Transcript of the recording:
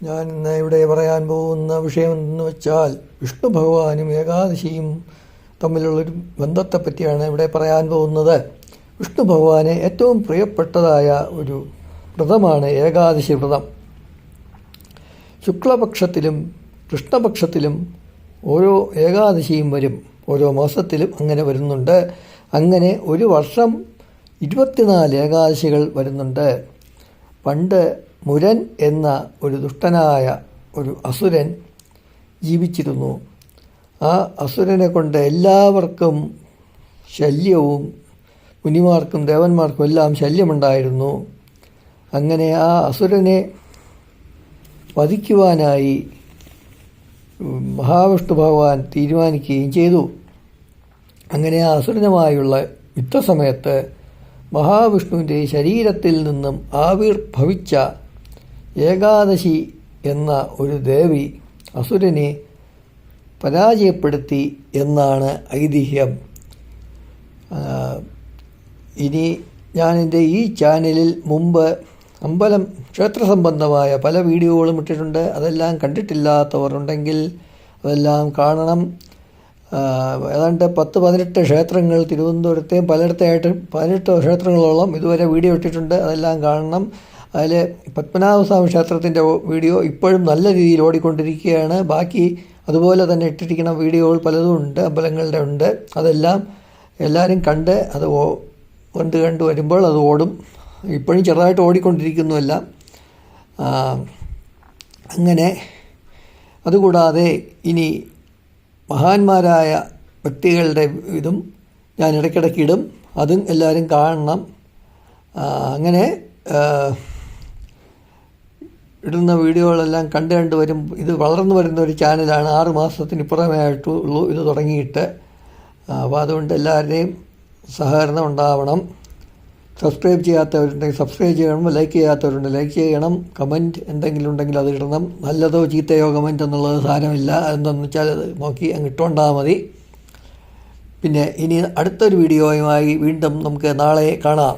ഞാൻ ഇന്ന് ഇവിടെ പറയാൻ പോകുന്ന വിഷയം എന്ന് വെച്ചാൽ വിഷ്ണു ഭഗവാനും ഏകാദശിയും തമ്മിലുള്ളൊരു ബന്ധത്തെ പറ്റിയാണ് ഇവിടെ പറയാൻ പോകുന്നത്. വിഷ്ണു ഭഗവാന് ഏറ്റവും പ്രിയപ്പെട്ടതായ ഒരു വ്രതമാണ് ഏകാദശി വ്രതം. ശുക്ലപക്ഷത്തിലും കൃഷ്ണപക്ഷത്തിലും ഓരോ ഏകാദശിയും വരും, ഓരോ മാസത്തിലും അങ്ങനെ വരുന്നുണ്ട്. അങ്ങനെ ഒരു വർഷം 24 ഏകാദശികൾ വരുന്നുണ്ട്. പണ്ട് മുരൻ എന്ന ഒരു ദുഷ്ടനായ ഒരു അസുരൻ ജീവിച്ചിരുന്നു. ആ അസുരനെ കൊണ്ട് എല്ലാവർക്കും ശല്യവും, മുനിമാർക്കും ദേവന്മാർക്കും എല്ലാം ശല്യമുണ്ടായിരുന്നു. അങ്ങനെ ആ അസുരനെ വധിക്കുവാനായി മഹാവിഷ്ണു ഭഗവാൻ തീരുമാനിക്കുകയും ചെയ്തു. അങ്ങനെ ആ അസുരനുമായുള്ള യുദ്ധസമയത്ത് മഹാവിഷ്ണുവിൻ്റെ ശരീരത്തിൽ നിന്നും ആവിർഭവിച്ച ഏകാദശി എന്ന ഒരു ദേവി അസുരനെ പരാജയപ്പെടുത്തി എന്നാണ് ഐതിഹ്യം. ഇനി ഞാനെൻ്റെ ഈ ചാനലിൽ മുമ്പ് ക്ഷേത്ര സംബന്ധമായ പല വീഡിയോകളും ഇട്ടിട്ടുണ്ട്. അതെല്ലാം കണ്ടിട്ടില്ലാത്തവർ ഉണ്ടെങ്കിൽ അതെല്ലാം കാണണം. ഏതാണ്ട് 10-18 ക്ഷേത്രങ്ങൾ തിരുവനന്തപുരത്തെയും പലയിടത്തായിട്ട് 18 ക്ഷേത്രങ്ങളോളം ഇതുവരെ വീഡിയോ ഇട്ടിട്ടുണ്ട്. അതെല്ലാം കാണണം. അതിൽ പത്മനാഭസ്വാമി ക്ഷേത്രത്തിൻ്റെ വീഡിയോ ഇപ്പോഴും നല്ല രീതിയിൽ ഓടിക്കൊണ്ടിരിക്കുകയാണ്. ബാക്കി അതുപോലെ തന്നെ ഇട്ടിരിക്കുന്ന വീഡിയോകൾ പലതും ഉണ്ട്, അമ്പലങ്ങളുടെ ഉണ്ട്. അതെല്ലാം എല്ലാവരും കണ്ട് അത് കണ്ട് വരുമ്പോൾ അത് ഓടും. ഇപ്പോഴും ചെറുതായിട്ട് ഓടിക്കൊണ്ടിരിക്കുന്നുവല്ല. അങ്ങനെ അതുകൂടാതെ ഇനി മഹാന്മാരായ വ്യക്തികളുടെ ഇതും ഞാൻ ഇടയ്ക്കിടയ്ക്ക് ഇടും. അതും എല്ലാവരും കാണണം. അങ്ങനെ ഇടുന്ന വീഡിയോകളെല്ലാം കണ്ട് വരും. ഇത് വളർന്നു വരുന്ന ഒരു ചാനലാണ്. 6 മാസത്തിന് പുറമേ ആയിട്ടുള്ളൂ ഇത് തുടങ്ങിയിട്ട്. അപ്പോൾ അതുകൊണ്ട് എല്ലാവരുടെയും സഹകരണം ഉണ്ടാവണം. സബ്സ്ക്രൈബ് ചെയ്യാത്തവരുണ്ടെങ്കിൽ സബ്സ്ക്രൈബ് ചെയ്യണം, ലൈക്ക് ചെയ്യാത്തവരുണ്ട് ലൈക്ക് ചെയ്യണം, കമൻറ്റ് എന്തെങ്കിലും ഉണ്ടെങ്കിൽ അത് ഇടണം. നല്ലതോ ചീത്തയോ കമൻറ്റ് എന്നുള്ളത് സാരമില്ല. എന്താണെന്ന് വെച്ചാൽ അത് നോക്കി അങ്ങ് ഇട്ടുകൊണ്ടാൽ മതി. പിന്നെ ഇനി അടുത്തൊരു വീഡിയോയുമായി വീണ്ടും നമുക്ക് നാളെ കാണാം.